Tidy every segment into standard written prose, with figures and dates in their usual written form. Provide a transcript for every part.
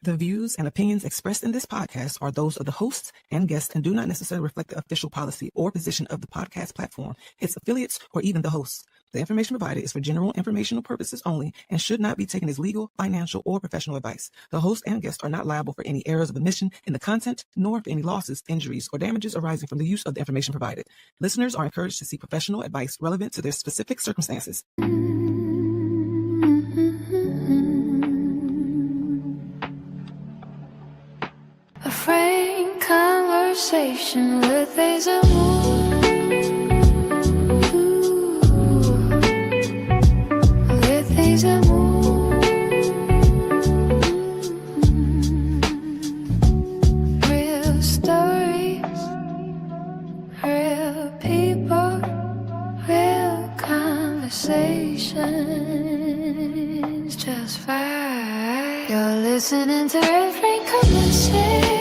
The views and opinions expressed in this podcast are those of the hosts and guests and do not necessarily reflect the official policy or position of the podcast platform, its affiliates, or even the hosts. The information provided is for general informational purposes only and should not be taken as legal, financial, or professional advice. The host and guests are not liable for any errors of omission in the content, nor for any losses, injuries, or damages arising from the use of the information provided. Listeners are encouraged to seek professional advice relevant to their specific circumstances. A frank conversation with Hazel Moon. With Hazel Moon. Real stories, real people, real conversations. Just fine. You're listening to Real Frank Conversation.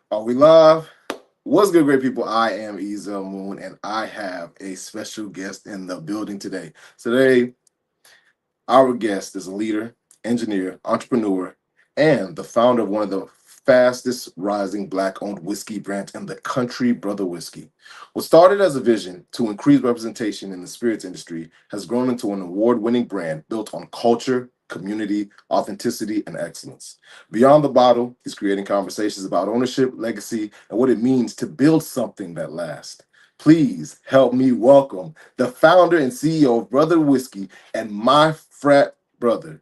Are we live? What's good, great people? I am Ezel Moon, and I have a special guest in the building today. Today, our guest is a leader, engineer, entrepreneur, and the founder of one of the fastest rising Black-owned whiskey brands in the country, Brotha Whiskey. What started as a vision to increase representation in the spirits industry has grown into an award-winning brand built on culture, community, authenticity, and excellence. Beyond the bottle, he's creating conversations about ownership, legacy, and what it means to build something that lasts. Please help me welcome the founder and CEO of Brotha Whiskey and my frat brother,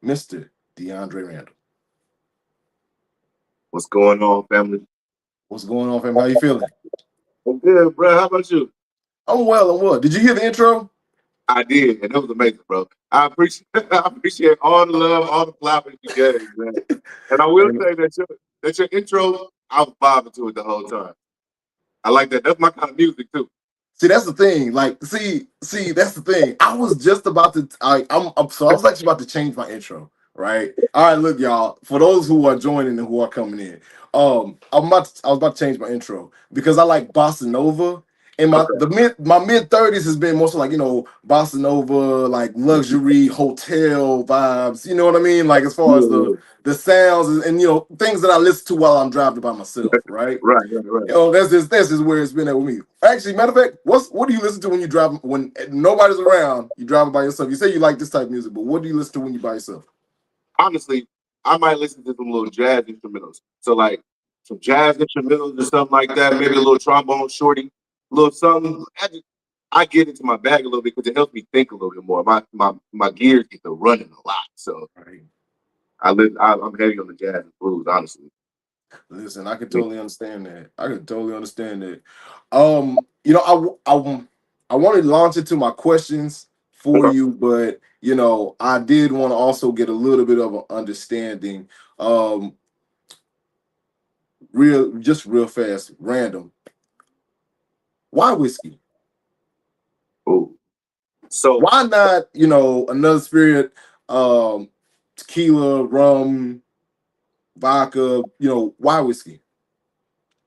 Mr. Deondra Randle. What's going on, family? What's going on, family? How you feeling? I'm good, bro. How about you? I'm well. Did you hear the intro? I did, and that was amazing, bro. I appreciate all the love, all the flowers you gave, man. And I will say that your intro, I was vibing to it the whole time. I like that. That's my kind of music too. See, that's the thing. That's the thing. I was just about to. I was actually about to change my intro. Right. All right. Look, y'all. For those who are joining and who are coming in, I was about to change my intro because I like bossa nova. And my mid 30s has been mostly like, bossa nova, like luxury hotel vibes. You know what I mean? Like as far as the sounds and things that I listen to while I'm driving by myself. Right. Right. That's just where it's been at with me. Actually, matter of fact, what do you listen to when you drive when nobody's around? You driving by yourself. You say you like this type of music, but what do you listen to when you by yourself? Honestly, I might listen to some little jazz instrumentals. So like some jazz instrumentals or something like that. Maybe a little trombone shorty, a little something. I get into my bag a little bit because it helps me think a little bit more. My gears get to running a lot. So I'm heavy on the jazz and blues, honestly. Listen, I can totally understand that. I wanted to launch into my questions for you, but I did want to also get a little bit of an understanding. Real fast, random. Why whiskey? Oh, so why not, another spirit, tequila, rum, vodka, why whiskey?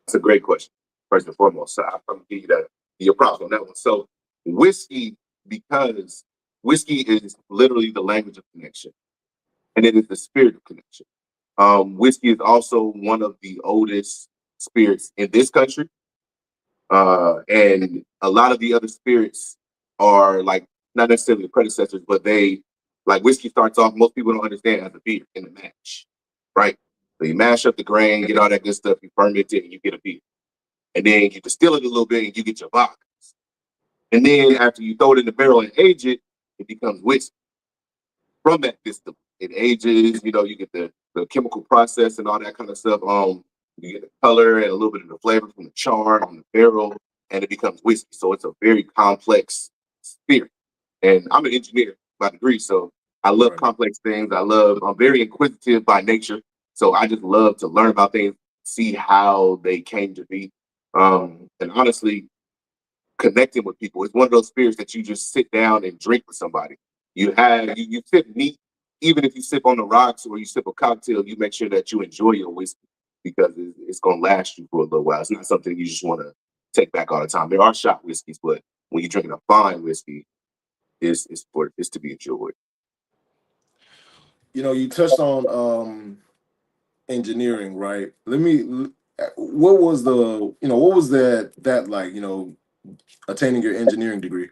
That's a great question, first and foremost. So I'm going to give you your props on that one. So whiskey, because whiskey is literally the language of connection, and it is the spirit of connection. Whiskey is also one of the oldest spirits in this country. And a lot of the other spirits are like not necessarily the predecessors, but like whiskey starts off, most people don't understand, as a beer in the mash, right? So you mash up the grain, get all that good stuff, you ferment it, and you get a beer. And then you distill it a little bit and you get your vodka. And then after you throw it in the barrel and age it, it becomes whiskey. From that distillate, it ages, you get the chemical process and all that kind of stuff. You get the color and a little bit of the flavor from the char on the barrel, and it becomes whiskey. So it's a very complex spirit. And I'm an engineer by degree, so I love complex things. I'm very inquisitive by nature. So I just love to learn about things, see how they came to be. And honestly, connecting with people. It's one of those spirits that you just sit down and drink with somebody. You sip neat, even if you sip on the rocks or you sip a cocktail, you make sure that you enjoy your whiskey. because it's going to last you for a little while. It's not something you just want to take back all the time. There are shot whiskeys, but when you're drinking a fine whiskey, it's to be enjoyed. You touched on engineering, right? What was that like, attaining your engineering degree?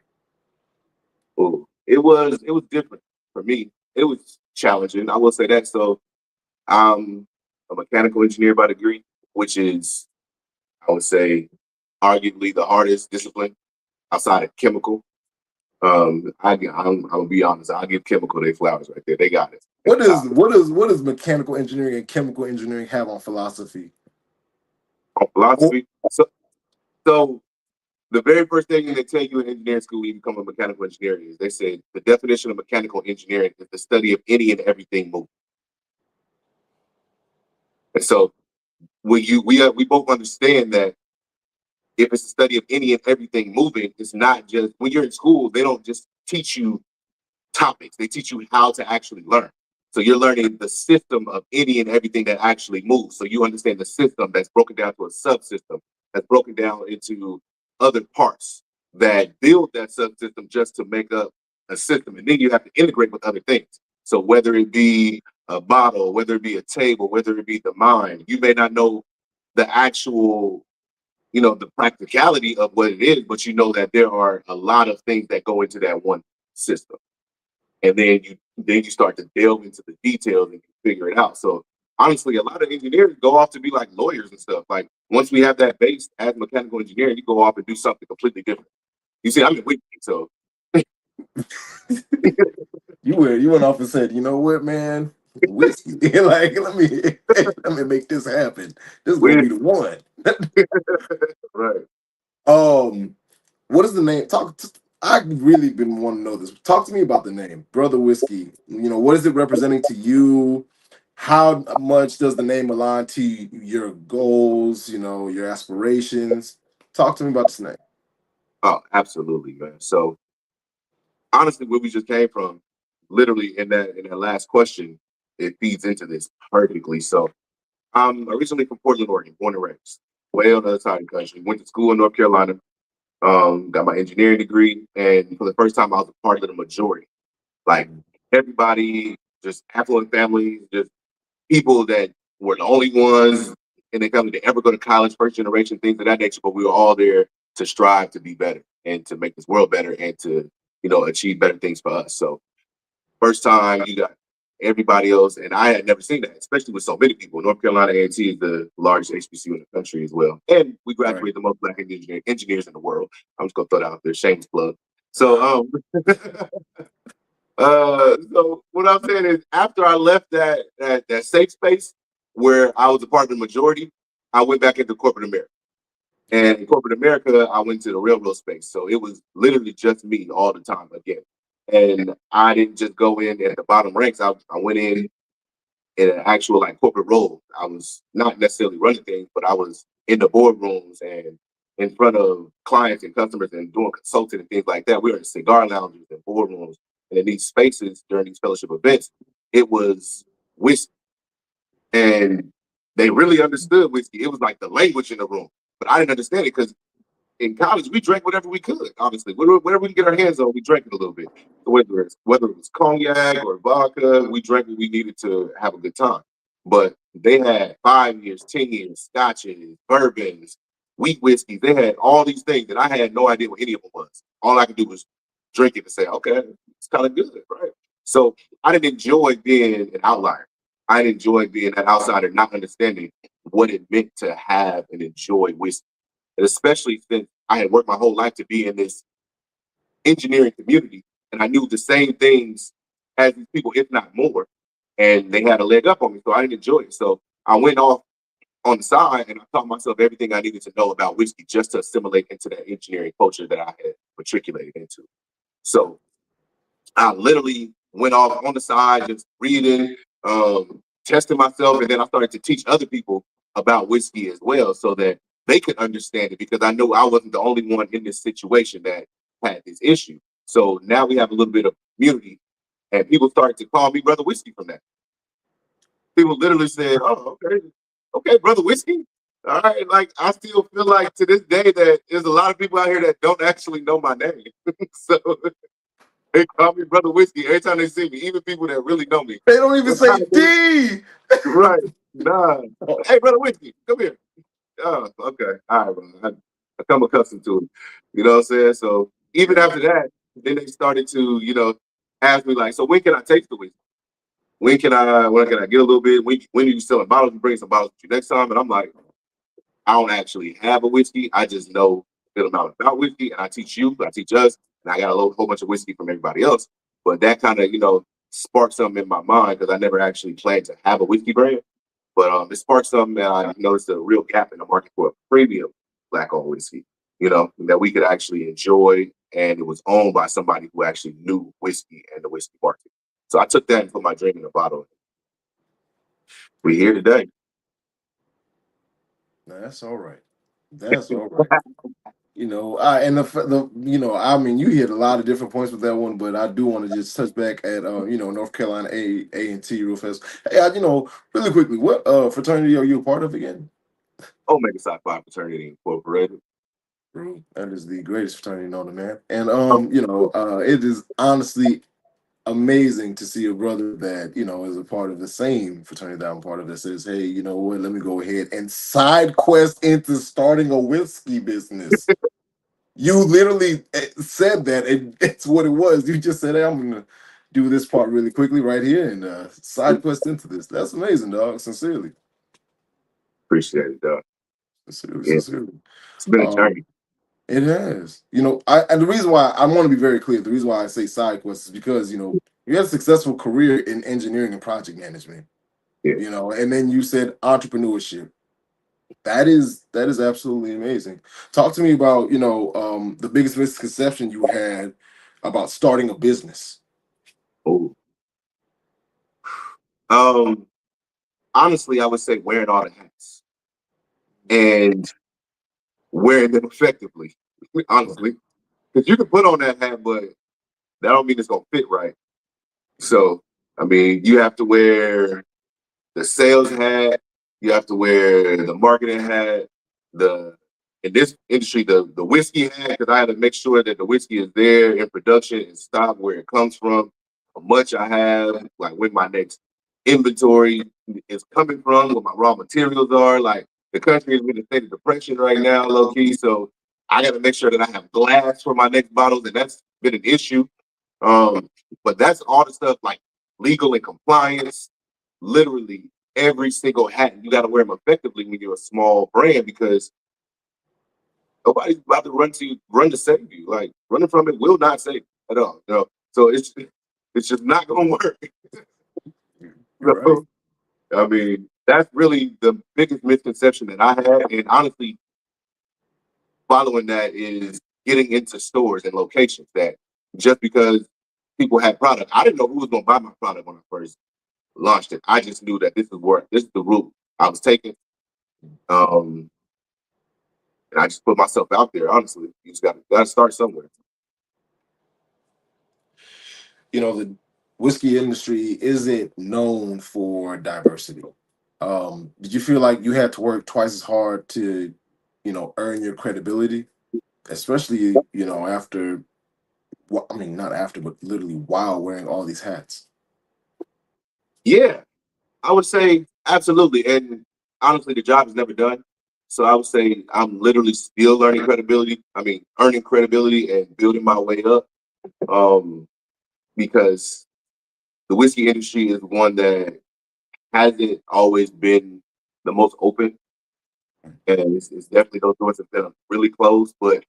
Oh, it was different for me. It was challenging, I will say that. So I'm a mechanical engineer by degree, which is, I would say, arguably the hardest discipline outside of chemical. I'm gonna be honest. I'll give chemical their flowers right there. They got it. What does mechanical engineering and chemical engineering have on philosophy? On philosophy? So the very first thing they tell you in engineering school when you become a mechanical engineer is they say the definition of mechanical engineering is the study of any and everything moving. And so when we both understand that if it's a study of any and everything moving, it's not just when you're in school, they don't just teach you topics, they teach you how to actually learn. So you're learning the system of any and everything that actually moves. So you understand the system that's broken down to a subsystem, that's broken down into other parts that build that subsystem just to make up a system. And then you have to integrate with other things. So whether it be a bottle, whether it be a table, whether it be the mind, you may not know the actual, the practicality of what it is, but you know that there are a lot of things that go into that one system. And then you start to delve into the details and you figure it out. So honestly, a lot of engineers go off to be like lawyers and stuff. Like once we have that base as mechanical engineering, you go off and do something completely different. You see, I'm in whiskey, so You went off and said, you know what, man, whiskey. Like let me make this happen. This is gonna be the one. right. What is the name? I've really been wanting to know this. Talk to me about the name, Brotha Whiskey. What is it representing to you? How much does the name align to your goals, your aspirations? Talk to me about this name. Oh, absolutely, man. So honestly, where we just came from, literally in that last question, it feeds into this perfectly. So I'm originally from Portland, Oregon, born and raised, way on the other side of the country. Went to school in North Carolina, got my engineering degree, and for the first time, I was a part of the majority. Like everybody, just affluent families, just people that were the only ones in the family to ever go to college, first generation, things of that nature. But we were all there to strive to be better and to make this world better and to, achieve better things for us. So first time you got everybody else, and I had never seen that, especially with so many people. North Carolina A&T is the largest HBCU in the country as well. And we graduate the most Black engineers in the world. I'm just gonna throw that out there, shameless plug. So so what I'm saying is after I left that safe space where I was a part of the majority, I went back into corporate America. And in corporate America, I went to the railroad space. So it was literally just me all the time again. And I didn't just go in at the bottom ranks. I went in an actual like corporate role. I was not necessarily running things, but I was in the boardrooms and in front of clients and customers and doing consulting and things like that. We were in cigar lounges and boardrooms and in these spaces during these fellowship events. It was whiskey. And they really understood whiskey. It was like the language in the room. But I didn't understand it because in college, we drank whatever we could, obviously. Whatever we could get our hands on, we drank it a little bit. So whether it was cognac or vodka, we drank what we needed to have a good time. But they had 5 years, 10 years, scotches, bourbons, wheat whiskeys. They had all these things, and I had no idea what any of them was. All I could do was drink it and say, okay, it's kind of good, right? So I didn't enjoy being an outlier. I didn't enjoy being an outsider, not understanding what it meant to have and enjoy whiskey. And especially since I had worked my whole life to be in this engineering community, and I knew the same things as these people, if not more, and they had a leg up on me, so I didn't enjoy it. So I went off on the side and I taught myself everything I needed to know about whiskey just to assimilate into that engineering culture that I had matriculated into. So I literally went off on the side, just reading, testing myself, and then I started to teach other people about whiskey as well so that they could understand it because I know I wasn't the only one in this situation that had this issue. So now we have a little bit of community, and people started to call me Brotha Whiskey from that. People literally said, "Oh, okay, okay, Brother Whiskey. All right, like I still feel like to this day that there's a lot of people out here that don't actually know my name. So they call me Brother Whiskey every time they see me, even people that really know me. They don't even say D. Right. Nah. Hey, Brother Whiskey, come here. Oh, okay. All right, bro. I come accustomed to it. You know what I'm saying? So even after that, then they started to, ask me like, so when can I taste the whiskey? When can I get a little bit? When are you selling bottles? You bring some bottles with you next time. And I'm like, I don't actually have a whiskey. I just know a good amount about whiskey, and I teach us, and I got a whole bunch of whiskey from everybody else. But that kind of, sparked something in my mind because I never actually planned to have a whiskey brand. But it sparked something that I noticed a real gap in the market for a premium black-owned whiskey, that we could actually enjoy, and it was owned by somebody who actually knew whiskey and the whiskey market. So I took that and put my drink in a bottle. We're here today. That's all right. That's all right. And I mean, you hit a lot of different points with that one, but I do want to just touch back at, North Carolina A&T real fast. Hey, really quickly, what fraternity are you a part of again? Omega Psi Phi Fraternity Incorporated. That is the greatest fraternity known to man, and it is honestly amazing to see a brother that is a part of the same fraternity that I'm part of that says, hey, you know what, let me go ahead and side quest into starting a whiskey business. You literally said that, and it's what it was. You just said, hey, I'm gonna do this part really quickly right here and side quest into this. That's amazing, dog. Sincerely. Appreciate it, dog. Sincerely. It's been a journey. It has. And the reason why I want to be very clear, the reason why I say side quest is because, you had a successful career in engineering and project management, and then you said entrepreneurship. That is absolutely amazing. Talk to me about, the biggest misconception you had about starting a business. Oh. Honestly, I would say wearing all the hats and wearing them effectively, honestly. Because you can put on that hat, but that don't mean it's going to fit right. So, I mean, you have to wear the sales hat, you have to wear the marketing hat, in this industry, the whiskey hat, because I had to make sure that the whiskey is there in production and stock where it comes from, how much I have, like when my next inventory is coming from, what my raw materials are. Like the country is in a state of depression right now, low key. So I got to make sure that I have glass for my next bottles, and that's been an issue. But that's all the stuff like legal and compliance, literally every single hat. You got to wear them effectively when you're a small brand because nobody's about to run to save you. Like running from it will not save you at all. So it's just not gonna work. Right. So, I mean, that's really the biggest misconception that I had. And honestly, following that is getting into stores and locations that just because people had product, I didn't know who was gonna buy my product when I first launched it. I just knew that this is the route I was taking. And I just put myself out there, honestly. You just gotta start somewhere. The whiskey industry isn't known for diversity. Did you feel like you had to work twice as hard to, earn your credibility, especially, after, well, I mean, not after, but literally while wearing all these hats? Yeah, I would say absolutely. And honestly, the job is never done. So I would say I'm literally still learning credibility. I mean, earning credibility and building my way up. Because the whiskey industry is one that hasn't always been the most open. And it's definitely those doors have been really closed. But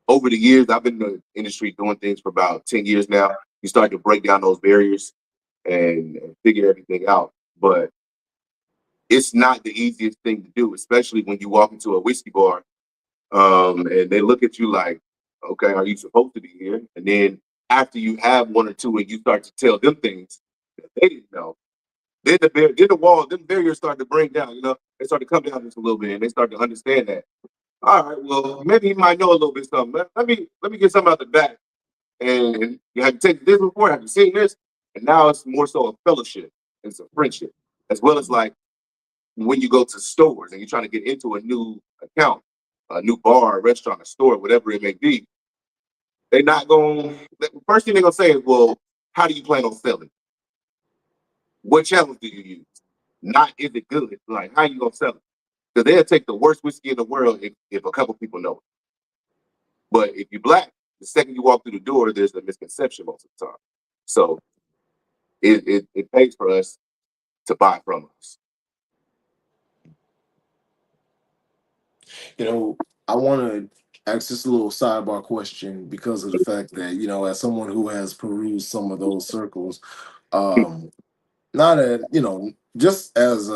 over the years, I've been in the industry doing things for about 10 years now. You start to break down those barriers and figure everything out. But it's not the easiest thing to do, especially when you walk into a whiskey bar and they look at you like, okay, are you supposed to be here? And then after you have one or two and you start to tell them things that they didn't know, then the barriers start to break down, they start to come down just a little bit and they start to understand that, all right, well, maybe he might know a little bit something. Let me get something out the back. And you have to take this before, have you seen this? And now it's more so a fellowship, it's a friendship, as well as like when you go to stores and you're trying to get into a new account, a new bar, a restaurant, a store, whatever it may be, they're not going. The first thing they're gonna say is, "Well, how do you plan on selling? What channels do you use? Not is it good? Like how you gonna sell it? Because they'll take the worst whiskey in the world if a couple people know it. But if you're black, the second you walk through the door, there's a misconception most of the time. So it pays for us to buy from us. You know, I want to ask just a little sidebar question because of the fact that, as someone who has perused some of those circles, um, not at, just as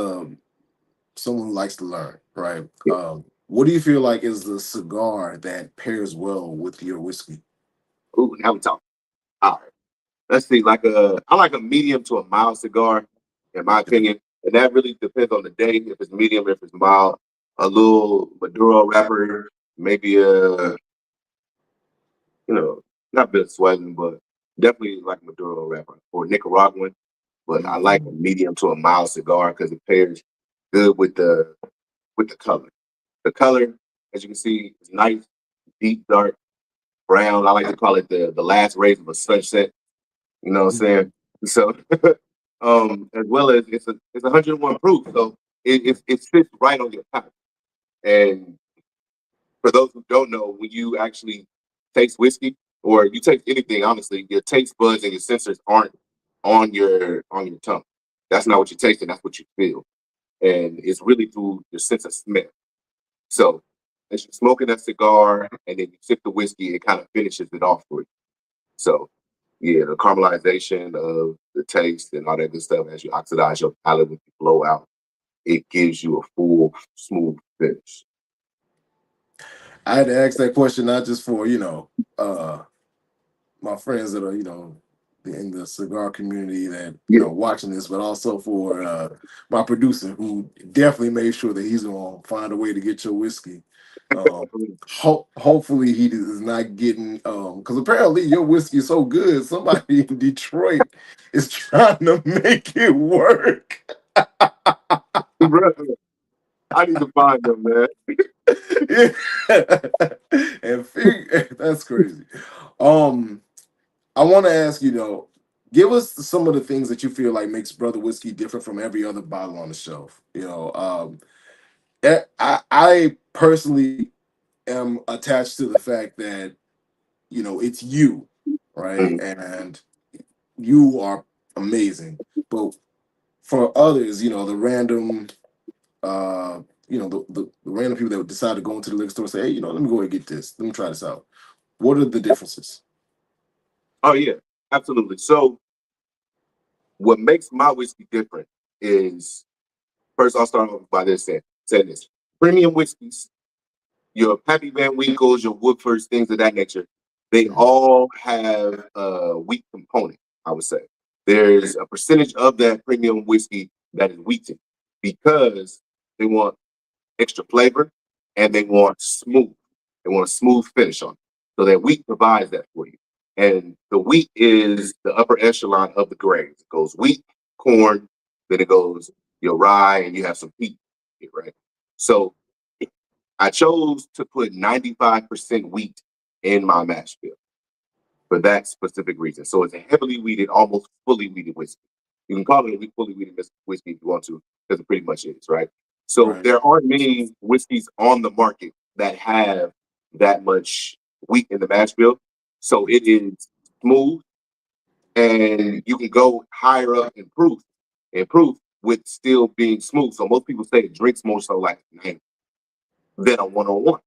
someone who likes to learn, right? What do you feel like is the cigar that pairs well with your whiskey? Ooh, now we talking. All right. Let's see, I like a medium to a mild cigar, in my opinion. And that really depends on the day, if it's medium, if it's mild. A little Maduro wrapper, maybe not Venezuelan, but definitely like Maduro wrapper or Nicaraguan. But I like a medium to a mild cigar because it pairs good with the color. The color, as you can see, is nice, deep, dark brown. I like to call it the last rays of a sunset. You know what I'm saying? So, as well as it's 101 proof, so it sits right on your palate. And for those who don't know, when you actually taste whiskey or you taste anything, honestly, your taste buds and your sensors aren't on your tongue. That's not what you're tasting. That's what you feel, and it's really through your sense of smell. So, as you're smoking that cigar and then you sip the whiskey, it kind of finishes it off for you. So, yeah, the caramelization of the taste and all that good stuff as you oxidize your palate when you blow out, it gives you a full, smooth finish. I had to ask that question not just for, my friends that are, in the cigar community that, Yeah. watching this, but also for my producer who definitely made sure that he's going to find a way to get your whiskey. Hopefully he is not getting, because apparently your whiskey is so good, somebody in Detroit is trying to make it work. Brother, I need to find them, man. That's crazy. Um, I want to ask you though, give us some of the things that you feel like makes Brother Whiskey different from every other bottle on the shelf. I personally am attached to the fact that it's you, right, Mhm. and you are amazing. But for others, the random, the random people that would decide to go into the liquor store and say, hey, let me go and get this. Let me try this out. What are the differences? Oh yeah, absolutely. So, what makes my whiskey different is first I'll start off by saying this: premium whiskeys, your Pappy Van Winkles, your Woodfords, things of that nature, they all have a wheat component, I would say. There's a percentage of that premium whiskey that is wheaten because they want extra flavor and they want smooth. They want a smooth finish on it. So that wheat provides that for you. And the wheat is the upper echelon of the grains. It goes wheat, corn, then it goes your rye, and you have some peat, right? So I chose to put 95% wheat in my mash bill for that specific reason. So it's a heavily wheated, almost fully wheated whiskey. You can call it a fully wheated whiskey if you want to, because it pretty much is, right? So Right. there aren't many whiskeys on the market that have that much wheat in the mash bill. So it is smooth, and you can go higher up in proof with still being smooth. So most people say it drinks more so like 90 than a 101.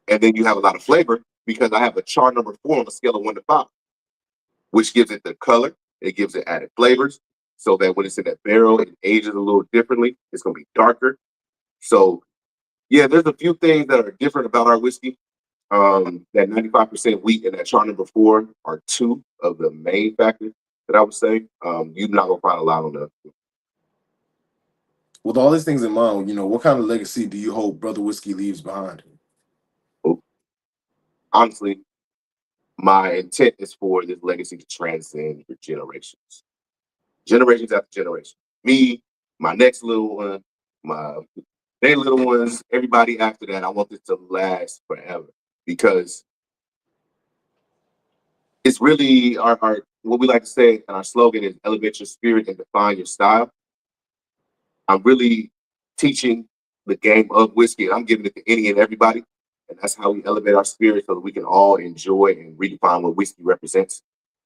And then you have a lot of flavor because I have a char number 4 on a scale of 1 to 5, which gives it the color. It gives it added flavors so that when it's in that barrel, it ages a little differently. It's going to be darker. So, yeah, there's a few things that are different about our whiskey. That 95% wheat and that char number 4 are two of the main factors that I would say. You're not going to find a lot on the. With all these things in mind, what kind of legacy do you hope Brother Whiskey leaves behind? Honestly, my intent is for this legacy to transcend for generations after generation. Me, my next little one, they little ones, everybody after that. I want this to last forever because it's really our what we like to say, and our slogan is elevate your spirit and define your style. I'm really teaching the game of whiskey, and I'm giving it to any and everybody. And that's how we elevate our spirit so that we can all enjoy and redefine what whiskey represents.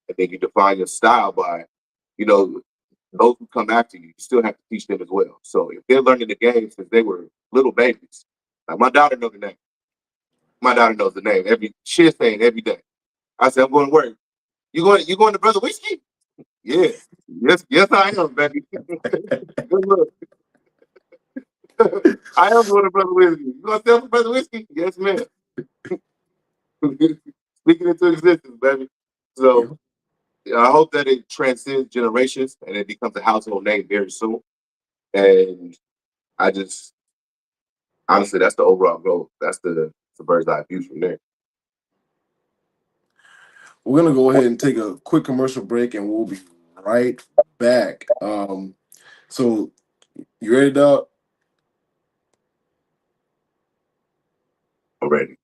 And then you define your style by, those who come after you, you still have to teach them as well. So if they're learning the game since they were little babies, like my daughter knows the name. My daughter knows the name. She's saying every day. I said, I'm going to work. You going to Brotha Whiskey? Yeah. Yes, I am, baby. Good look. I am going to Brotha Whiskey. You going to sell for Brotha Whiskey? Yes, ma'am. Speaking into existence, baby. So I hope that it transcends generations and it becomes a household name very soon. And I just, honestly, that's the overall goal. That's the bird's eye view from there. We're gonna go ahead and take a quick commercial break, and we'll be right back. So you ready, dog? I'm ready.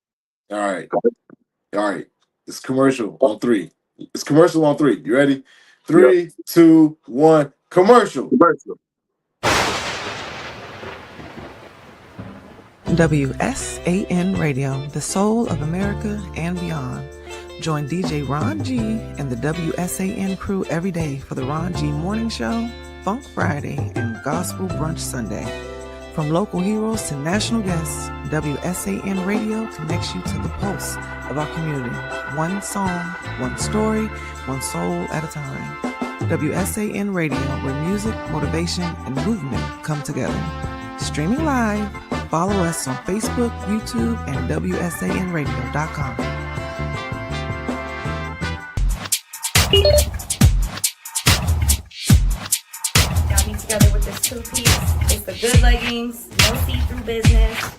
All right. It's commercial on 3. It's commercial on 3. You ready? 3, 2, 1. Commercial. WSAN Radio, the soul of America and beyond. Join DJ Ron G and the WSAN crew every day for the Ron G Morning Show, Funk Friday, and Gospel Brunch Sunday. From local heroes to national guests, WSAN Radio connects you to the pulse of our community. One song, one story, one soul at a time. WSAN Radio, where music, motivation, and movement come together. Streaming live, follow us on Facebook, YouTube, and WSANradio.com. Got me together with this 2-piece. It's the good leggings, no see-through business.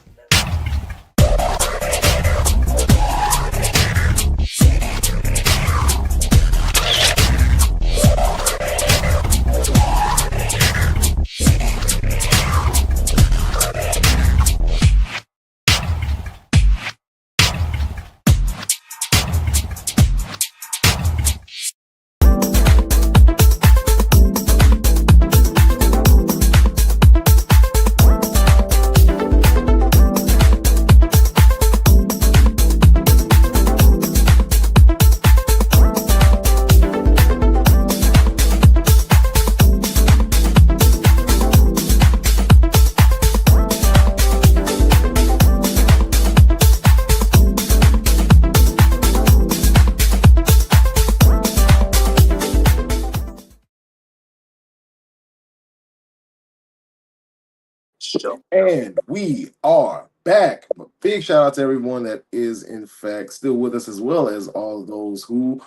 And we are back. A big shout out to everyone that is, in fact, still with us, as well as all of those who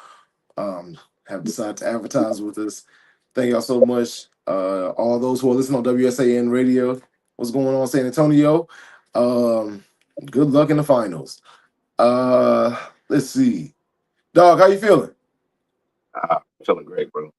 have decided to advertise with us. Thank y'all so much. All those who are listening on WSAN Radio. What's going on, San Antonio? Good luck in the finals. Let's see. Dog, how you feeling? I'm feeling great, bro.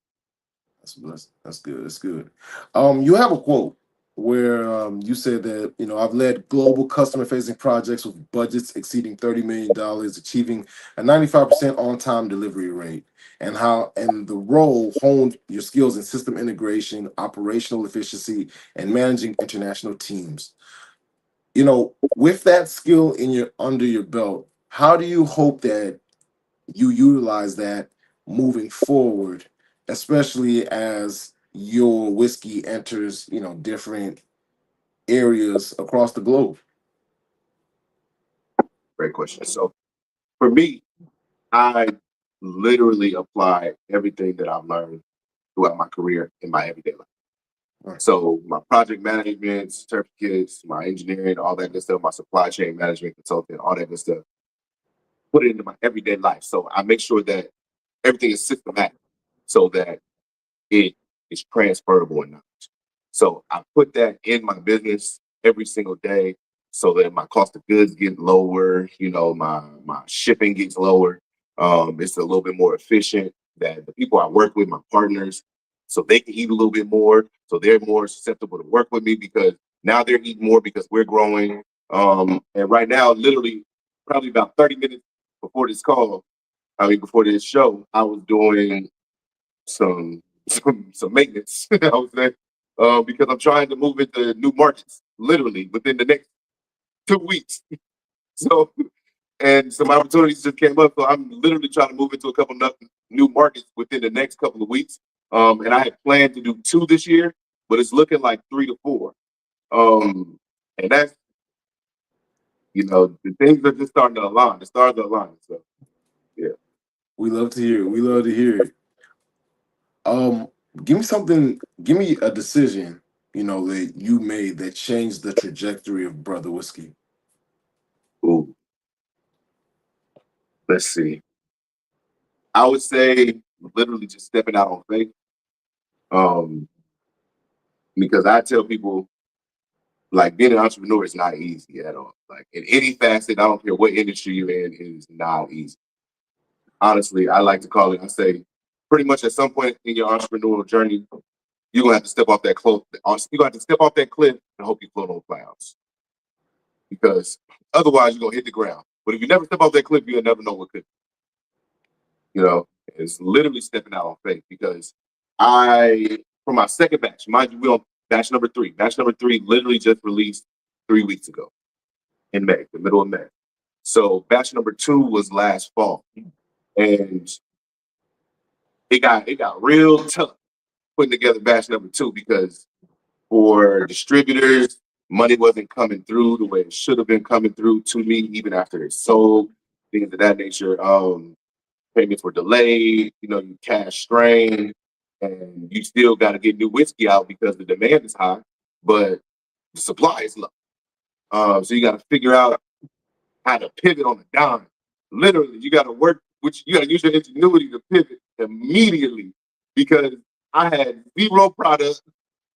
That's good. That's good. You have a quote where you said that, I've led global customer-facing projects with budgets exceeding $30 million, achieving a 95% on-time delivery rate, and the role honed your skills in system integration, operational efficiency, and managing international teams. With that skill under your belt, how do you hope that you utilize that moving forward, especially as your whiskey enters, different areas across the globe? Great question. So for me, I literally apply everything that I've learned throughout my career in my everyday life. Right. So my project management certificates, my engineering, all that good stuff, my supply chain management consultant, all that good stuff, put it into my everyday life. So I make sure that everything is systematic so that it is transferable enough. So I put that in my business every single day so that my cost of goods get lower, my shipping gets lower. It's a little bit more efficient, that the people I work with, my partners, so they can eat a little bit more, so they're more susceptible to work with me, because Now they're eating more because we're growing. And right now, literally, probably about 30 minutes before this call, before this show, I was doing some maintenance. I would say, because I'm trying to move into new markets, literally within the next 2 weeks. So, and some opportunities just came up, so I'm literally trying to move into a couple new markets within the next couple of weeks. And I had planned to do 2 this year, but it's looking like 3 to 4. And that's, the things are just starting to align. The stars are aligning. So, yeah. We love to hear it. We love to hear it. Give me something. Give me a decision. That you made that changed the trajectory of Brother Whiskey. Ooh. Let's see. I would say literally just stepping out on faith. Because I tell people, like, being an entrepreneur is not easy at all. Like, in any facet, I don't care what industry you're in, it is not easy. Honestly, I like to call it, I say, pretty much at some point in your entrepreneurial journey, you're gonna have to step off that cliff. You're gonna have to step off that cliff and hope you float on clouds. Because otherwise you're gonna hit the ground. But if you never step off that cliff, you'll never know what could. It's literally stepping out on faith, because for my second batch, mind you, we're on batch number 3. Batch number 3 literally just released 3 weeks ago in May, the middle of May. So batch number 2 was last fall. And it got real tough putting together batch number 2, because for distributors, money wasn't coming through the way it should have been coming through to me, even after it sold, things of that nature. Payments were delayed, you cash strained, and you still got to get new whiskey out because the demand is high, but the supply is low. So you got to figure out how to pivot on a dime. Literally, you got to you got to use your ingenuity to pivot immediately, because I had 0 product,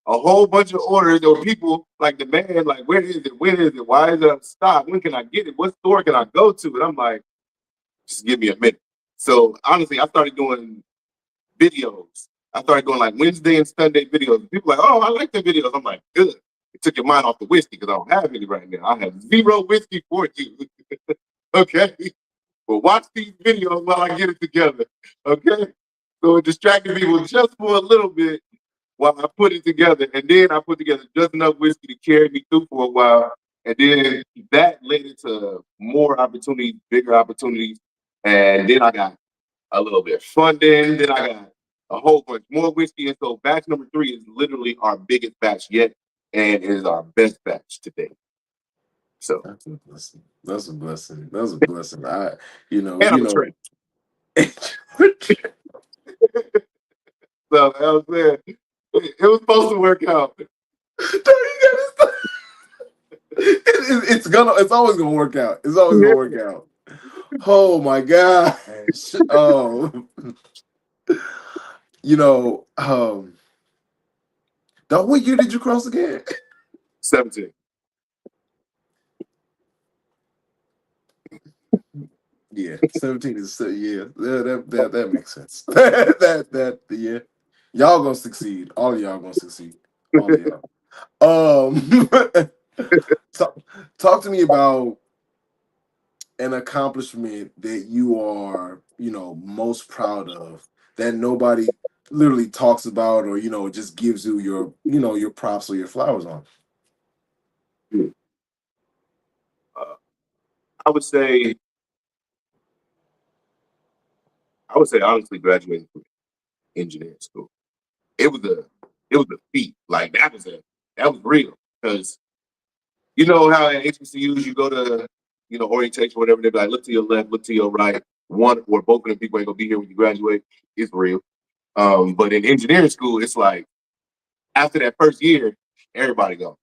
a whole bunch of orders. There were people like demand, like, where is it? When is it? Why is it out of stock? When can I get it? What store can I go to? And I'm like, just give me a minute. So honestly, I started doing videos. I started doing like Wednesday and Sunday videos. People are like, oh, I like the videos. I'm like, good. It took your mind off the whiskey, because I don't have any right now. I have 0 whiskey for you. Okay. But watch these videos while I get it together. Okay. So it distracted people just for a little bit while I put it together. And then I put together just enough whiskey to carry me through for a while. And then that led into more opportunities, bigger opportunities. And then I got a little bit of funding. Then I got a whole bunch more whiskey. And so batch number 3 is literally our biggest batch yet, and it is our best batch today. So That's a blessing. That's a blessing. That's a blessing. and I'm a trainer. So I was saying, it was supposed to work out. It's always gonna work out. It's always gonna work out. Oh my gosh. What year did you cross again? 17. Yeah, 17 is that makes sense. that yeah. Y'all gonna succeed. All of y'all gonna succeed. All of y'all. Talk to me about an accomplishment that you are, most proud of, that nobody literally talks about, or just gives you your props or your flowers on. I would say honestly, graduating from engineering school. It was a feat. Like, that was real, because you know how at HBCUs you go to orientation, whatever, they be like, look to your left, look to your right. One or both of them people ain't gonna be here when you graduate. It's real. But in engineering school, it's like, after that first year, everybody gone.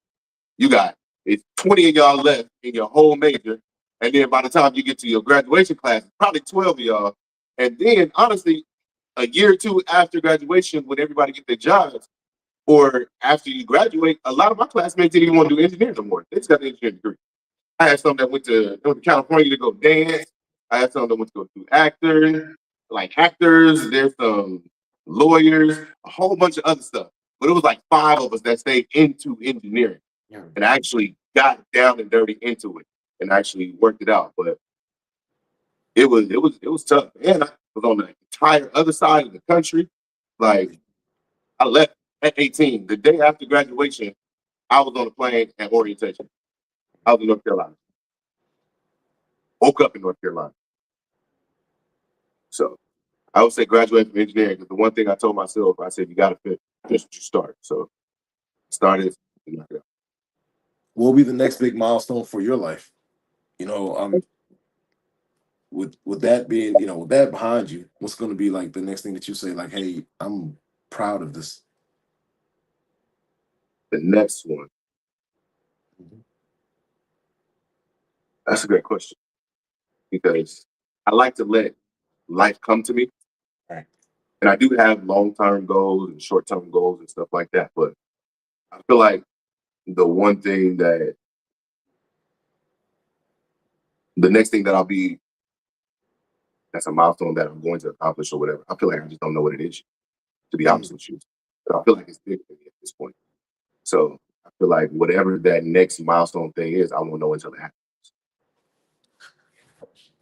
It's 20 of y'all left in your whole major, and then by the time you get to your graduation class, probably 12 of y'all. And then honestly, a year or 2 after graduation, when everybody get their jobs, or after you graduate, a lot of my classmates didn't even want to do engineering no more. They just got an engineering degree. I had some that went to California to go dance. I had some that went to go do actors. There's some lawyers, a whole bunch of other stuff. But it was like 5 of us that stayed into engineering. and I actually got down and dirty into it and actually worked it out. But it was tough, and I was on the entire other side of the country. Like I left at 18. The day after graduation, I was on a plane at orientation. I was in North Carolina. Woke up in North Carolina. So I would say graduate from engineering because the one thing I told myself, I said, you got to finish what you start. So I started. What will be the next big milestone for your life? You know, with that being, with that behind you, what's going to be like the next thing that you say, like, hey, I'm proud of this? The next one. That's a great question because I like to let life come to me. Right. And I do have long-term goals and short-term goals and stuff like that. But I feel like the one thing that the next thing that I'll be, that's a milestone that I'm going to accomplish or whatever. I feel like I just don't know what it is, to be honest with you. But I feel like it's big for me at this point. So I feel like whatever that next milestone thing is, I won't know until it happens.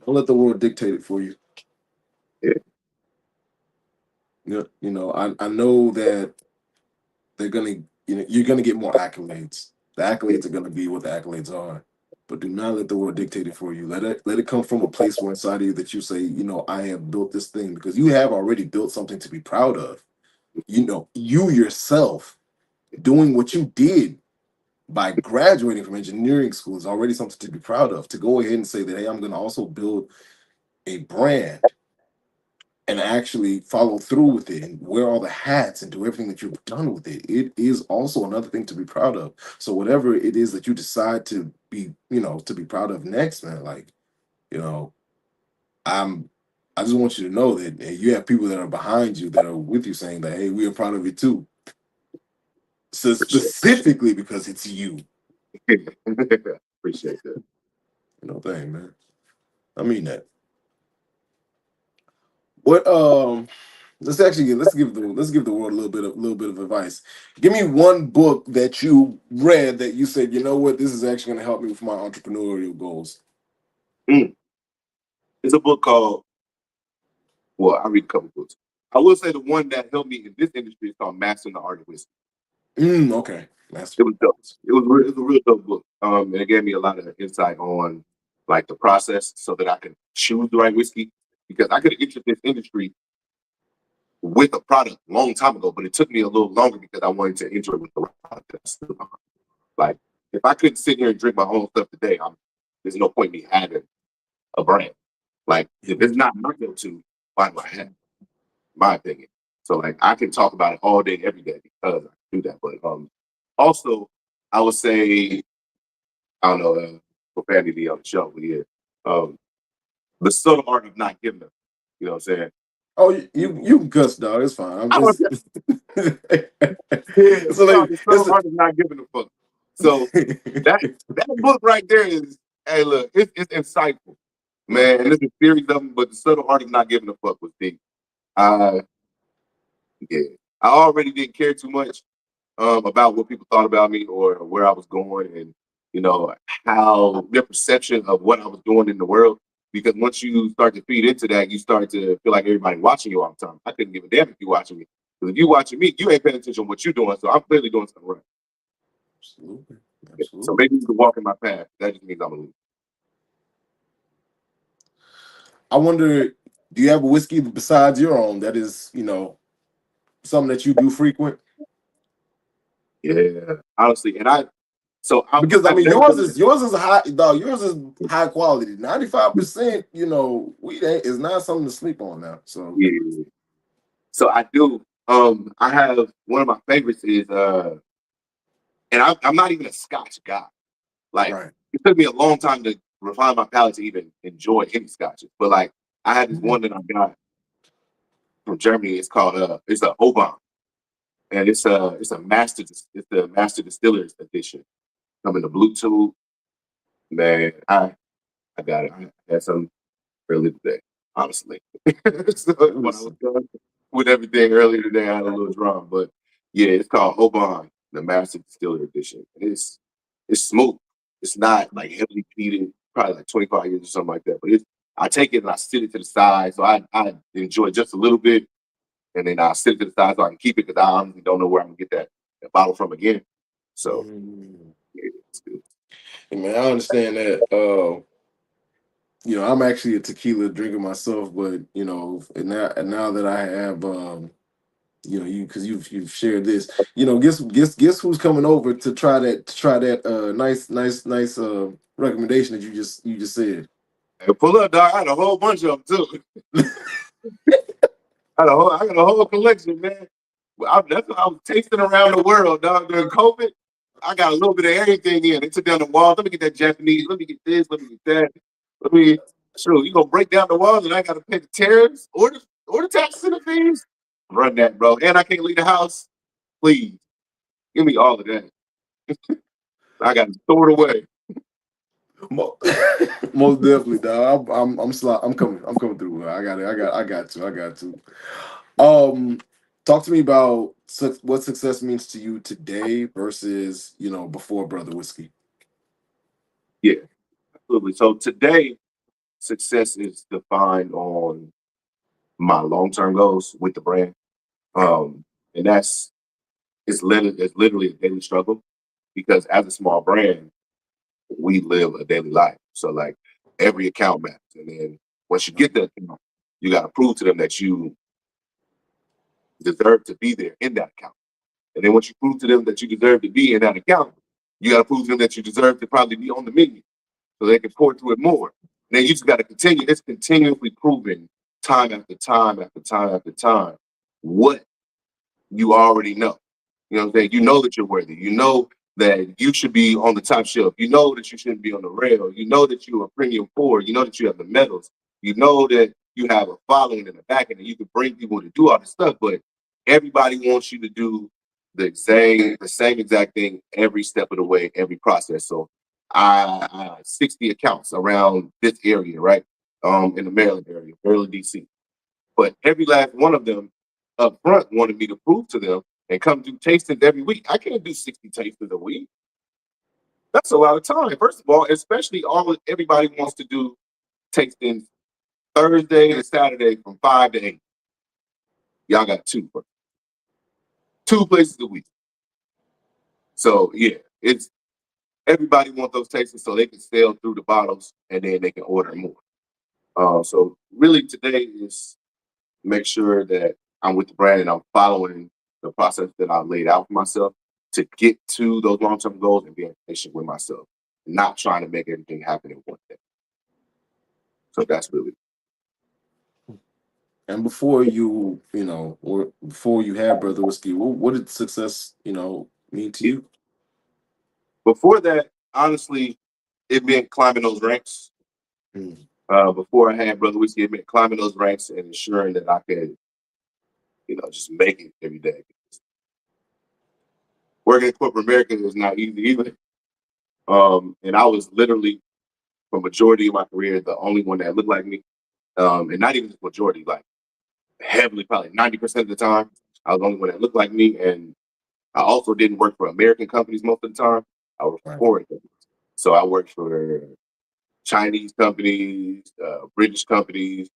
Don't let the world dictate it for you. Yeah. I know that they're gonna, you're gonna get more accolades. The accolades are gonna be what the accolades are, but do not let the world dictate it for you. Let it come from a place where inside of you that you say, I have built this thing, because you have already built something to be proud of. You yourself doing what you did by graduating from engineering school is already something to be proud of. To go ahead and say that, hey, I'm gonna also build a brand and actually follow through with it and wear all the hats and do everything that you've done with it, it is also another thing to be proud of. So whatever it is that you decide to be, to be proud of next, man, like, I just want you to know that you have people that are behind you, that are with you, saying that, hey, we are proud of it too. So specifically because it's you. Appreciate that. Thing, man. I mean that. What let's give the world a little bit of advice. Give me one book that you read that you said, you know what, this is actually going to help me with my entrepreneurial goals. It's a book called, well, I read a couple books. I will say the one that helped me in this industry is called Mastering the Art of Whiskey. Okay. It was dope. It was a real dope book. And it gave me a lot of insight on like the process so that I could choose the right whiskey, because I could have entered this industry with a product a long time ago, but it took me a little longer because I wanted to enter it with the right product. Like, if I couldn't sit here and drink my own stuff today, there's no point in me having a brand. Like, if it's not my go-to, why do I have it? My opinion. So, like, I can talk about it all day, every day because I do that. But also, I would say, I don't know, profanity on the show, but yeah, the subtle art of not giving them. You know what I'm saying? Oh, you can cuss, dog. It's fine. I'm just. So like, the subtle art of not giving a fuck. So that book right there is, hey, look, it's insightful, man. And there's a series of them, but the subtle art of not giving a fuck was deep. Yeah, I already didn't care too much about what people thought about me or where I was going, and how their perception of what I was doing in the world. Because once you start to feed into that, you start to feel like everybody watching you all the time. I couldn't give a damn if you watching me, because if you watching me, you ain't paying attention to what you're doing. So I'm clearly doing something right. Absolutely. So maybe you can walk in my path. That just means I'm a leader. I wonder, do you have a whiskey besides your own that is, something that you do frequent? Yeah, honestly, because I mean, yours is high, dog. Yours is high quality. 95%, weed is not something to sleep on now. So yeah, so I do. I have one of my favorites is and I'm not even a Scotch guy. Like, right. It took me a long time to refine my palate to even enjoy any scotches. But like, I had this one that I got from Germany. It's called it's an Oban, and it's the master distillers edition. Coming to Bluetooth, man. I got it. I had some earlier today, honestly. So when I was done with everything earlier today, I had a little drum. But yeah, it's called Oban, the master distiller edition. it's smooth. It's not like heavily peated, probably like 25 years or something like that. But I take it and I sit it to the side. So I enjoy just a little bit. And then I sit it to the side so I can keep it because I honestly don't know where I'm going to get that bottle from again. So, yeah, it's good. Hey, man, I understand that. I'm actually a tequila drinker myself, but and now that I have, because you've shared this, guess who's coming over to try that nice recommendation that you just said. And pull up, dog. I had a whole bunch of them too. I got a whole collection, man. That's what I was tasting around the world, dog. During COVID, I got a little bit of everything in. They took down the walls. Let me get that Japanese. Let me get this. Let me get that. Sure, you gonna break down the walls and I gotta pay the tariffs or the taxes and the fees? Run that, bro. And I can't leave the house. Please give me all of that. I got to store it away. Most definitely, dog. I'm coming through. I got to. Talk to me about what success means to you today versus before Brother Whiskey. Yeah, absolutely. So today, success is defined on my long-term goals with the brand, and it's literally a daily struggle because as a small brand, we live a daily life. So like every account matters, and then once you get that account, you got to prove to them that you deserve to be there in that account. And then once you prove to them that you deserve to be in that account, you got to prove to them that you deserve to probably be on the menu so they can pour through it more. And then you just got to continue. It's continuously proving time after time after time after time what you already know. You know what I'm saying? You know that you're worthy. You know that you should be on the top shelf. You know that you shouldn't be on the rail. You know that you are premium forward. You know that you have the medals. You know that you have a following in the back end and you can bring people to do all this stuff, but everybody wants you to do the same exact thing every step of the way, every process. So I 60 accounts around this area, right? In the Maryland area, Maryland, DC. But every last one of them up front wanted me to prove to them and come do tastings every week. I can't do 60 tastings a week. That's a lot of time. First of all, especially everybody wants to do tastings Thursday to Saturday from 5 to 8. Y'all got two places a week. So yeah, it's everybody wants those tastings so they can sail through the bottles and then they can order more. So really today is make sure that I'm with the brand and I'm following the process that I laid out for myself to get to those long-term goals and being patient with myself, not trying to make everything happen in one day. So that's really. And before before you had Brother Whiskey, what did success mean to you? Before that, honestly, it meant climbing those ranks. Before I had Brother Whiskey, it meant climbing those ranks and ensuring that I could, just make it every day. Working in corporate America is not easy either. And I was literally, for majority of my career, the only one that looked like me. And not even the majority, like heavily, probably 90% of the time, I was the only one that looked like me. And I also didn't work for American companies most of the time. I worked for foreign companies. So I worked for Chinese companies, British companies,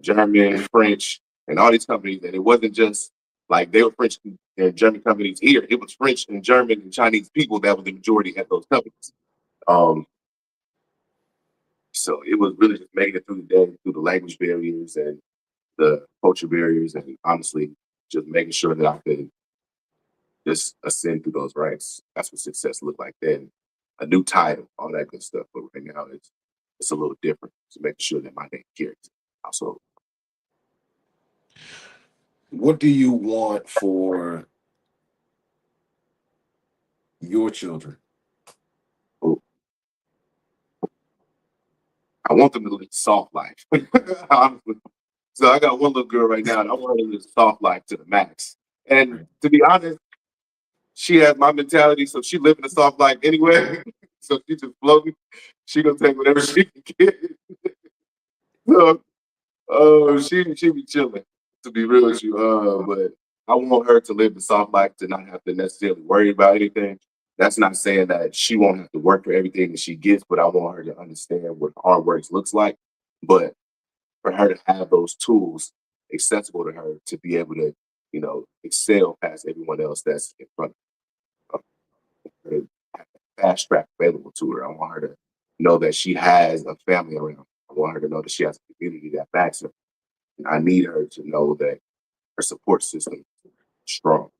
German, French, and all these companies. And it wasn't just like they were French and German companies here. It was French and German and Chinese people that were the majority at those companies. So it was really just making it through the day, through the language barriers and the culture barriers, and honestly, just making sure that I could just ascend through those ranks. That's what success looked like then. A new title, all that good stuff. But right now, it's a little different. So making sure that my name carries it. Also, what do you want for your children? I want them to live a soft life. Honestly. So I got one little girl right now, and I want her to live a soft life to the max. And to be honest, she has my mentality, so she living a soft life anyway. So she just floating. She gonna take whatever she can get. So she be chilling, to be real with you. But I want her to live the soft life, to not have to necessarily worry about anything. That's not saying that she won't have to work for everything that she gets, but I want her to understand what hard work looks like. But for her to have those tools accessible to her to be able to, excel past everyone else that's in front of her, fast track available to her. I want her to know that she has a family around. I want her to know that she has a community that backs her. And I need her to know that her support system is strong.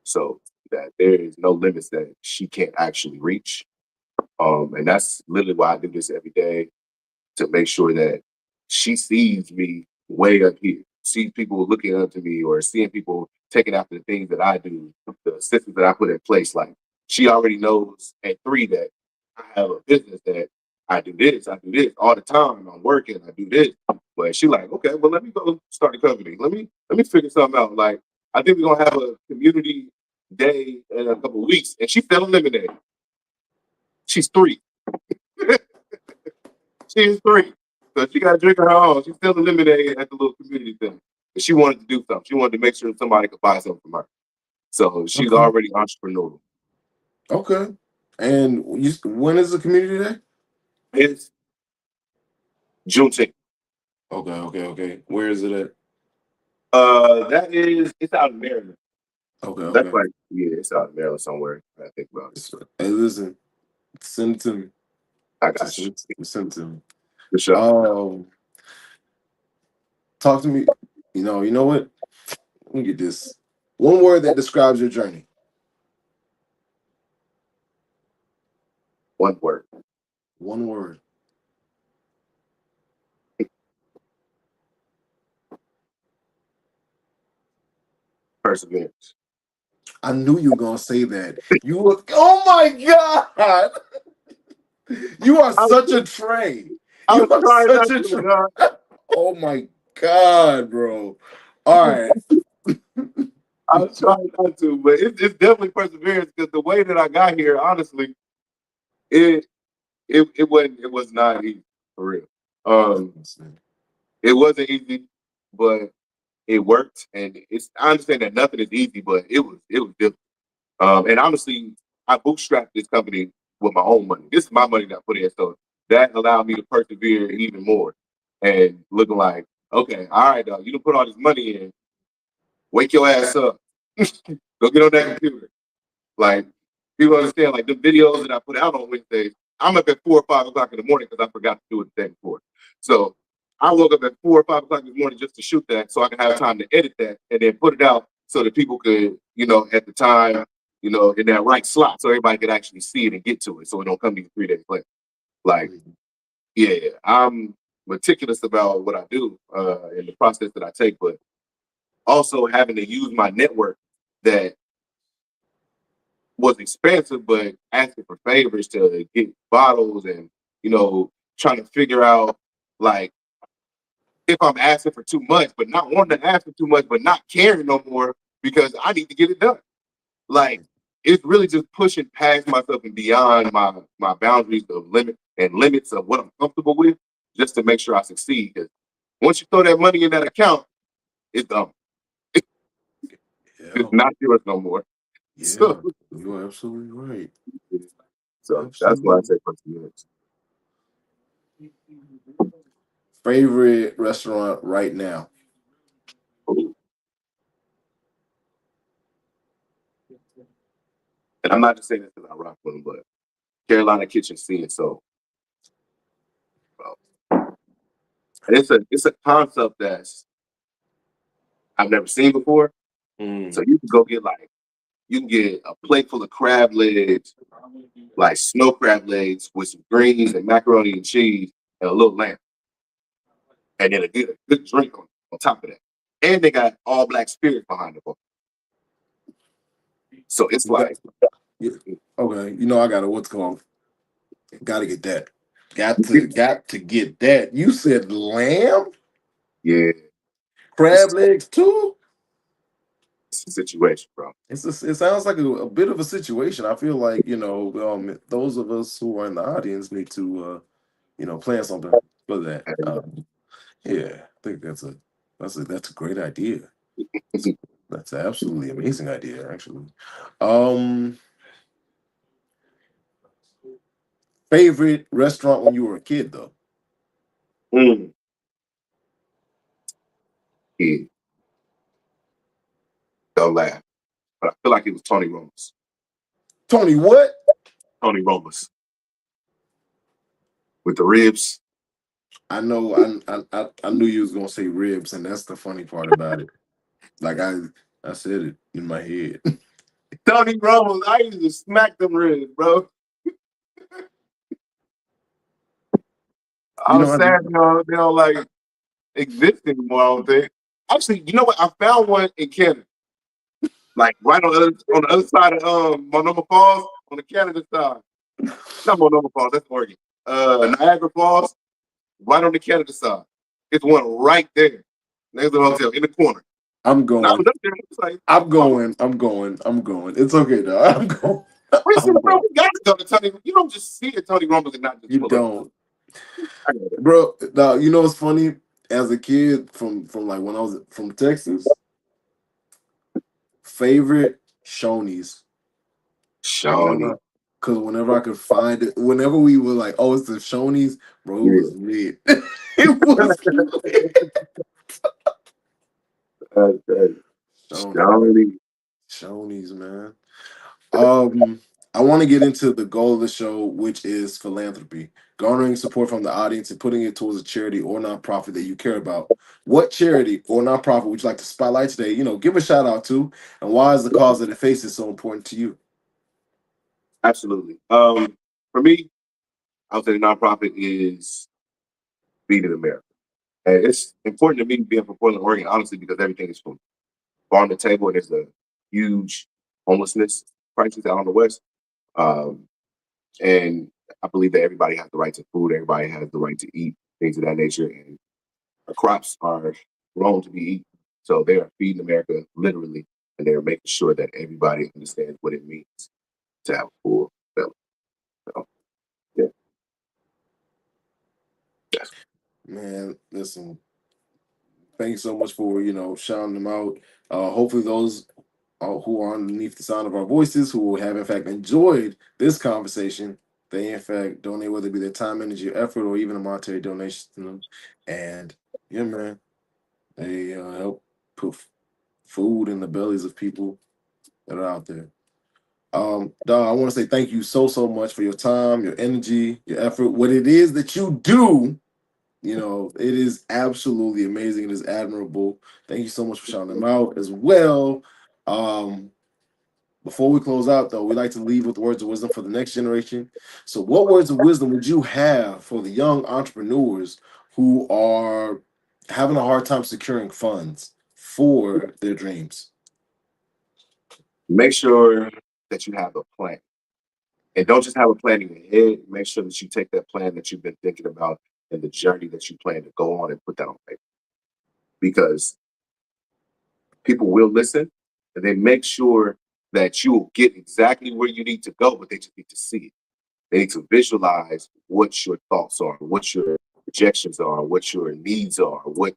So that there is no limits that she can't actually reach. And that's literally why I do this every day, to make sure that she sees me way up here, sees people looking up to me, or seeing people taking after the things that I do, the systems that I put in place. Like, she already knows at 3 that I have a business, that I do this all the time. I'm working, I do this. But she like, okay, well, let me go start a company. Let me figure something out. Like, I think we're gonna have a community day in a couple of weeks, and she's selling lemonade. She's 3. She's 3. So she got to drink her own. She's still eliminated at the little community thing. But she wanted to do something. She wanted to make sure somebody could buy something from her. So she's already entrepreneurial. Okay. And when is the community day? It's Juneteenth. Okay. Where is it at? It's out in Maryland. Okay. That's like, it's out in Maryland somewhere. I think about it. Hey, listen, send it to me. I got you. Send it to me. For sure. Talk to me. You know what? Let me get this. One word that describes your journey. One word. One word. Perseverance. I knew you were gonna say that. You were. Oh my God! You are such a Trey. You are such a Trey. Oh my God, bro. All right. I was trying not to, but it's definitely perseverance, because the way that I got here, honestly, it was not easy, for real. It wasn't easy, but it worked. And I understand that nothing is easy, but it was difficult. And honestly, I bootstrapped this company with my own money. This is my money that I put in, so that allowed me to persevere even more. And looking like, okay, all right, dog, you done put all this money in. Wake your ass up. Go get on that computer. Like, people understand, like, the videos that I put out on Wednesdays, I'm up at 4 or 5 o'clock in the morning because I forgot to do it the day before. So I woke up at 4 or 5 o'clock in the morning just to shoot that, so I can have time to edit that and then put it out so that people could, at the time, in that right slot, so everybody could actually see it and get to it, so it don't come to you 3 days later. Like, yeah, I'm meticulous about what I do and the process that I take, but also having to use my network that was expensive, but asking for favors to get bottles, and trying to figure out, like, if I'm asking for too much, but not wanting to ask for too much, but not caring no more because I need to get it done. Like, it's really just pushing past myself and beyond my boundaries of limits of what I'm comfortable with, just to make sure I succeed. Because once you throw that money in that account, it's done. It's not yours no more. Yeah, So, you're absolutely right. So that's why I say perseverance. Favorite restaurant right now? And I'm not just saying this because I rock with them, but Carolina Kitchen Scene. So it's a concept that's I've never seen before. So you can get a plate full of crab legs, like snow crab legs with some greens and macaroni and cheese and a little lamb. And then a good drink on top of that. And they got all black spirits behind the bar. So it's like, okay, I got what's called. Got to get that. Got to get that. You said lamb? Yeah. Crab legs too? It's a situation, bro. It sounds like a bit of a situation. I feel like, those of us who are in the audience need to, plan something for that. Yeah, I think that's a great idea. That's an absolutely amazing idea, actually. Favorite restaurant when you were a kid, though? Yeah, don't laugh. But I feel like it was Tony Roma's. Tony, what? Tony Roma's. With the ribs. I know. I knew you was gonna say ribs, and that's the funny part about it. Like I said it in my head. Tony Roma's. I used to smack them ribs, bro. You I'm know, I sad do. they don't like exist anymore, I don't think. Actually, you know what? I found one in Canada. Like right on the other side of Monoma Falls, on the Canada side. Not Monoma Falls, that's Oregon. Niagara Falls, right on the Canada side. It's one right there. Next to the hotel, in the corner. I'm And I was going. up there, it's like, I'm going. I'm going. I'm going. It's okay, though. I'm going. we said, I'm bro, going. we got to go to Tony. You don't just see a Tony Roma's and not just You pull up. don't, I got it. bro. Now you know what's funny? As a kid, from like when I was from Texas, favorite Shoney's. Shawnee. Whenever I could find it, whenever we were like, oh, it's the Shoney's, bro, it Yeah. was lit. It was lit. Shawnee. Shoney's, man. I want to get into the goal of the show, which is philanthropy, garnering support from the audience and putting it towards a charity or nonprofit that you care about. What charity or nonprofit would you like to spotlight today? You know, give a shout out to, and why is the cause that it faces so important to you? Absolutely. For me, I would say the nonprofit is Feeding America. And it's important to me being from Portland, Oregon, honestly, because everything is from farm to table, and there's a huge homelessness crisis out on the West. Um, and I believe that everybody has the right to food, everybody has the right to eat, things of that nature. And our crops are grown to be eaten. So they are feeding America literally, and they're making sure that everybody understands what it means to have a full belly. So, yeah, that's Man, listen, thank you so much for shouting them out. Hopefully, those who are underneath the sound of our voices, who have in fact enjoyed this conversation, they in fact donate, whether it be their time, energy, or effort, or even a monetary donation to them. And yeah, man, they help put food in the bellies of people that are out there. Dog, I want to say thank you so much for your time, your energy, your effort, what it is that you do. It is absolutely amazing. It is admirable. Thank you so much for shouting them out as well. Um, Before we close out, though, we like to leave with words of wisdom for the next generation. So, what words of wisdom would you have for the young entrepreneurs who are having a hard time securing funds for their dreams? make sure that you have a plan. And don't just have a plan in your head. Make sure that you take that plan that you've been thinking about and the journey that you plan to go on and put that on paper. Because people will listen, and then make sure that you will get exactly where you need to go, but they just need to see it. They need to visualize what your thoughts are, what your projections are, what your needs are, what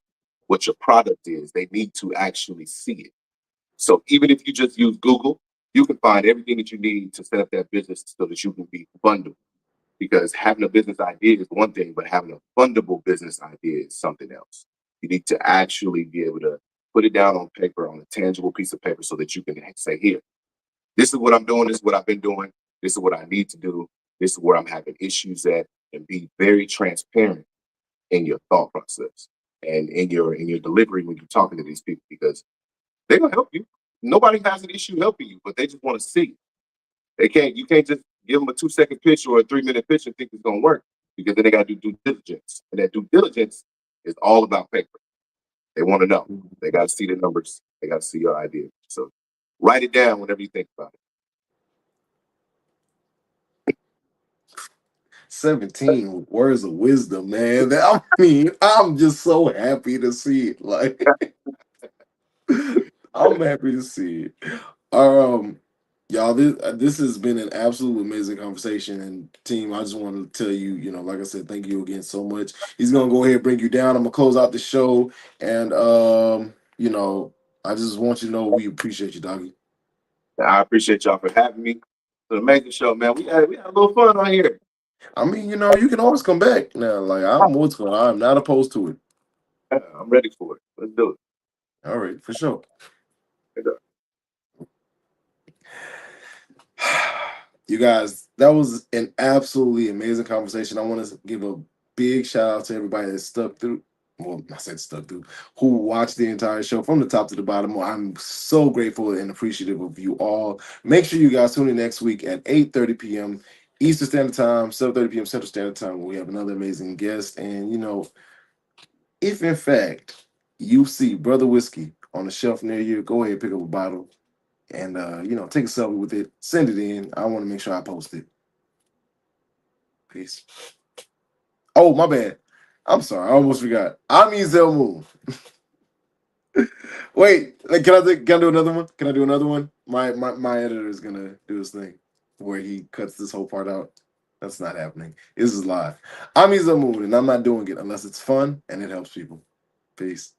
your product is. They need to actually see it. So even if you just use Google, you can find everything that you need to set up that business so that you can be fundable. Because having a business idea is one thing, but having a fundable business idea is something else. You need to actually be able to put it down on paper, on a tangible piece of paper, so that you can say, here, this is what I'm doing, this is what I've been doing, this is what I need to do, this is where I'm having issues at, and be very transparent in your thought process and in your delivery when you're talking to these people, because they're gonna help you. Nobody has an issue helping you, but they just want to see. You can't just give them a 2-second pitch or a 3-minute pitch and think it's gonna work, because then they gotta do due diligence. And that due diligence is all about paper. They want to know. They gotta see the numbers, they gotta see your idea. So write it down whenever you think about it. 17 words of wisdom, man. I mean, I'm just so happy to see it. Like, I'm happy to see it. Um, y'all, this has been an absolute amazing conversation. And team, I just want to tell you, like I said, thank you again so much. He's gonna go ahead and bring you down. I'm gonna close out the show, and I just want you to know we appreciate you, doggy. I appreciate y'all for having me. It's an amazing show, man. We had a little fun on here. I mean, you can always come back now. Like I'm not opposed to it. Yeah, I'm ready for it. Let's do it. All right, for sure. You guys, that was an absolutely amazing conversation. I want to give a big shout out to everybody that stuck through. Well, I said stuck through, who watched the entire show from the top to the bottom. I'm so grateful and appreciative of you all. Make sure you guys tune in next week at 8:30 p.m. Eastern Standard Time, 7:30 p.m. Central Standard Time, where we have another amazing guest. And if in fact you see Brother Whiskey on the shelf near you, go ahead, pick up a bottle and take a selfie with it, send it in. I want to make sure I post it. Peace. Oh, my bad. I'm sorry, I almost forgot. I'm Ezel Moon. Wait, like, can I do another one? Can I do another one? My editor is gonna do his thing where he cuts this whole part out. That's not happening. This is live. I'm Ezel Moon, and I'm not doing it unless it's fun and it helps people. Peace.